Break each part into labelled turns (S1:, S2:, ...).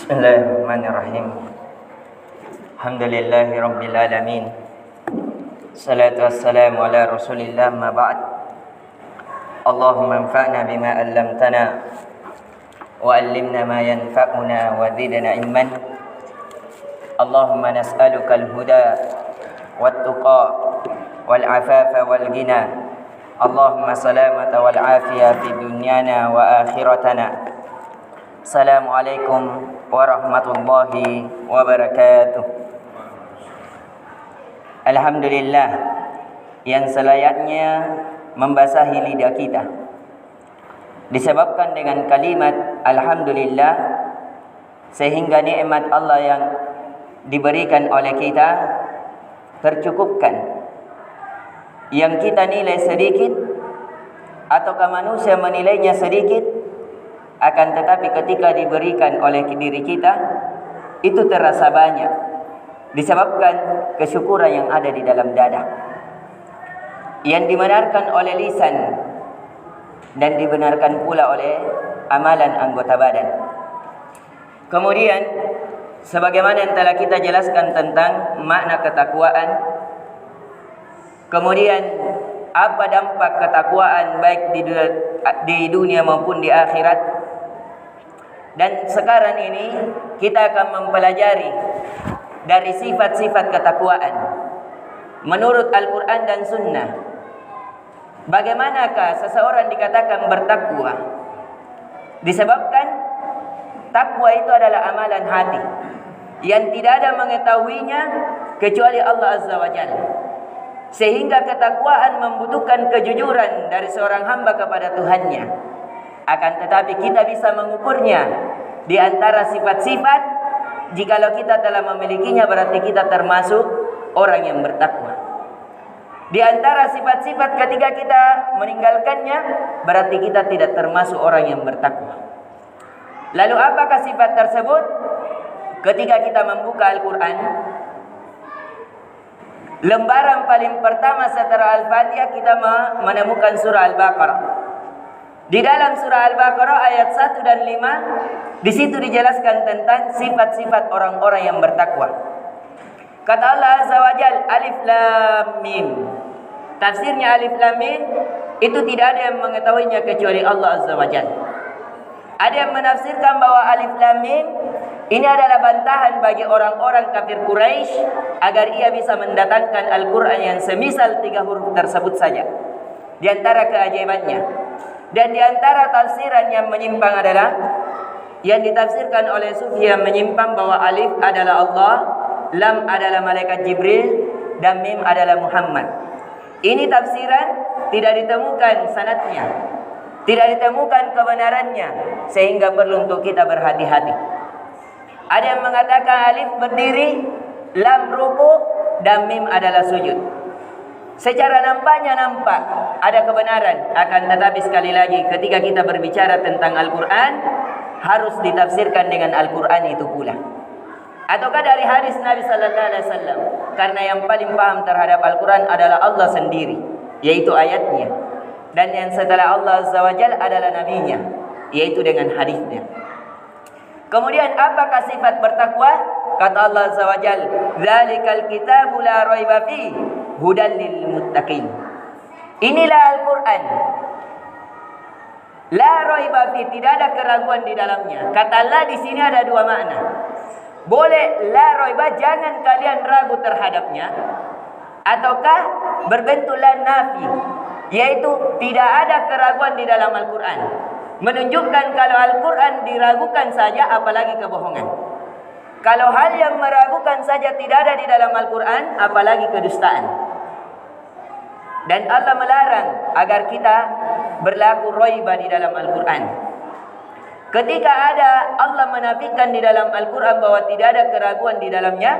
S1: Bismillahirrahmanirrahim. Alhamdulillahi rabbil alamin. Salatu wassalamu ala Rasulillah ma ba'd. Allahumma anfa'na bima 'allamtana wa 'allimna ma yanfa'una wa zidna ilman. Allahumma nas'aluka al-huda wat-tuqa wal 'afafa wal ghina. Allahumma salamata wal 'afiyah fi dunyana wa akhiratana. Assalamualaikum warahmatullahi wabarakatuh. Alhamdulillah yang selayaknya membasahi lidah kita disebabkan dengan kalimat Alhamdulillah, sehingga nikmat Allah yang diberikan oleh kita tercukupkan. Yang kita nilai sedikit ataukah manusia menilainya sedikit, akan tetapi ketika diberikan oleh diri kita itu terasa banyak, disebabkan kesyukuran yang ada di dalam dada, yang dibenarkan oleh lisan dan dibenarkan pula oleh amalan anggota badan. Kemudian sebagaimana yang telah kita jelaskan tentang makna ketakwaan, kemudian apa dampak ketakwaan baik di dunia maupun di akhirat. Dan sekarang ini kita akan mempelajari dari sifat-sifat ketakwaan menurut Al-Quran dan Sunnah. Bagaimanakah seseorang dikatakan bertakwa? Disebabkan takwa itu adalah amalan hati yang tidak ada mengetahuinya kecuali Allah Azza wa Jalla. Sehingga ketakwaan membutuhkan kejujuran dari seorang hamba kepada Tuhannya. Akan tetapi kita bisa mengukurnya di antara sifat-sifat. Jikalau kita telah memilikinya, berarti kita termasuk orang yang bertakwa. Di antara sifat-sifat ketika kita meninggalkannya, berarti kita tidak termasuk orang yang bertakwa. Lalu apakah sifat tersebut? Ketika kita membuka Al-Quran, lembaran paling pertama setelah Al-Fatihah kita menemukan surah Al-Baqarah. Di dalam surah Al-Baqarah ayat 1 dan 5, di situ dijelaskan tentang sifat-sifat orang-orang yang bertakwa. Kata Allah Azza wa Jalla, Alif Lam Mim. Tafsirnya Alif Lam Mim itu tidak ada yang mengetahuinya kecuali Allah Azza wa Jalla. Ada yang menafsirkan bahwa Alif Lam Mim ini adalah bantahan bagi orang-orang kafir Quraisy agar ia bisa mendatangkan Al-Quran yang semisal 3 huruf tersebut saja. Di antara keajaibannya. Dan di antara tafsiran yang menyimpang adalah yang ditafsirkan oleh Sufi yang menyimpang bahwa Alif adalah Allah, Lam adalah malaikat Jibril, dan Mim adalah Muhammad. Ini tafsiran tidak ditemukan sanadnya, tidak ditemukan kebenarannya, sehingga perlu untuk kita berhati-hati. Ada yang mengatakan Alif berdiri, Lam ruku, dan Mim adalah sujud. Secara nampaknya nampak ada kebenaran, akan tetapi sekali lagi ketika kita berbicara tentang Al-Quran, harus ditafsirkan dengan Al-Quran itu pula. Ataukah dari hadis Nabi Sallallahu Alaihi Wasallam? Karena yang paling paham terhadap Al-Quran adalah Allah sendiri, yaitu ayatnya. Dan yang setelah Allah Azza wa Jalla adalah nabinya, yaitu dengan hadisnya. Kemudian apakah sifat bertakwa? Kata Allah Azza wa Jalla, "Dzalikal kitabu la raiba fihi hudan lil muttaqin." Inilah Al-Quran. La raiba fihi, tidak ada keraguan di dalamnya. Kata la di sini ada dua makna. Boleh la raiba, jangan kalian ragu terhadapnya, ataukah berbentuk la nafi, yaitu tidak ada keraguan di dalam Al-Quran. Menunjukkan kalau Al-Quran diragukan saja, apalagi kebohongan. Kalau hal yang meragukan saja tidak ada di dalam Al-Quran, apalagi kedustaan. Dan Allah melarang agar kita berlaku raiba di dalam Al-Quran. Ketika ada Allah menafikan di dalam Al-Quran bahwa tidak ada keraguan di dalamnya,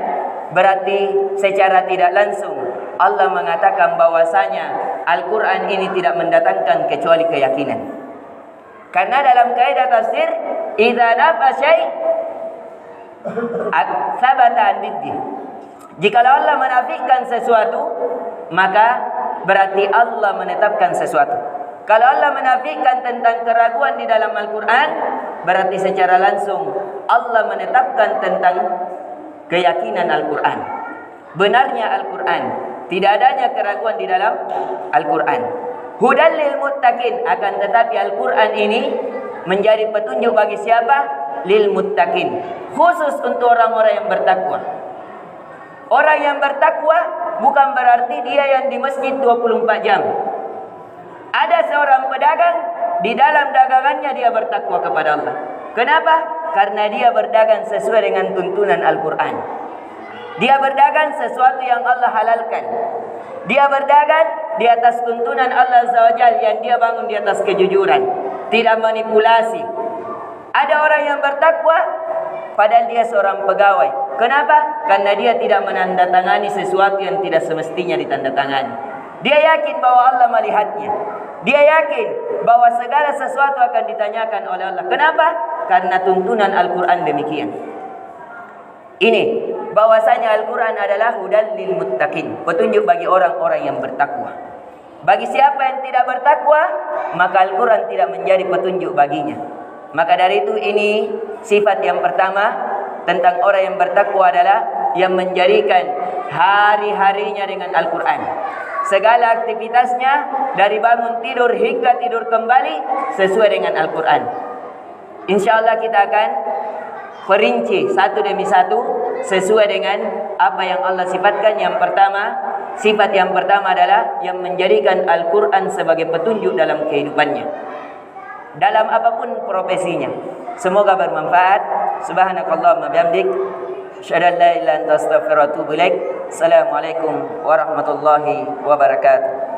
S1: berarti secara tidak langsung Allah mengatakan bahwasanya Al-Quran ini tidak mendatangkan kecuali keyakinan. Karena dalam kaidah tafsir, idza nafa syai' sabata an-niddi. Jikalau Allah menafikan sesuatu, maka berarti Allah menetapkan sesuatu. Kalau Allah menafikan tentang keraguan di dalam Al-Quran, berarti secara langsung Allah menetapkan tentang keyakinan Al-Quran. Benarnya Al-Quran, tidak adanya keraguan di dalam Al-Quran. Hudan lil muttaqin, akan tetapi Al-Quran ini menjadi petunjuk bagi siapa? Lil muttaqin, khusus untuk orang-orang yang bertakwa. Orang yang bertakwa bukan berarti dia yang di masjid 24 jam. Ada seorang pedagang, di dalam dagangannya dia bertakwa kepada Allah. Kenapa? Karena dia berdagang sesuai dengan tuntunan Al-Quran. Dia berdagang sesuatu yang Allah halalkan. Dia berdagang di atas tuntunan Allah Azza wa Jalla yang dia bangun di atas kejujuran, tidak manipulasi. Ada orang yang bertakwa padahal dia seorang pegawai. Kenapa? Karena dia tidak menandatangani sesuatu yang tidak semestinya ditandatangani. Dia yakin bahwa Allah melihatnya. Dia yakin bahwa segala sesuatu akan ditanyakan oleh Allah. Kenapa? Karena tuntunan Al-Quran demikian. Ini bahwasanya Al-Quran adalah hudan lil muttaqin, petunjuk bagi orang-orang yang bertakwa. Bagi siapa yang tidak bertakwa, maka Al-Quran tidak menjadi petunjuk baginya. Maka dari itu ini sifat yang pertama tentang orang yang bertakwa adalah yang menjadikan hari-harinya dengan Al-Quran. Segala aktivitasnya dari bangun tidur hingga tidur kembali sesuai dengan Al-Quran. InsyaAllah kita akan perinci satu demi satu sesuai dengan apa yang Allah sifatkan. Yang pertama, sifat yang pertama adalah yang menjadikan Al-Quran sebagai petunjuk dalam kehidupannya, dalam apapun profesinya. Semoga bermanfaat. Subhanakallahumma bihamdik, asyhadu an la ilaha illa anta astaghfiruka wa atubu ilaik. Assalamualaikum warahmatullahi wabarakatuh.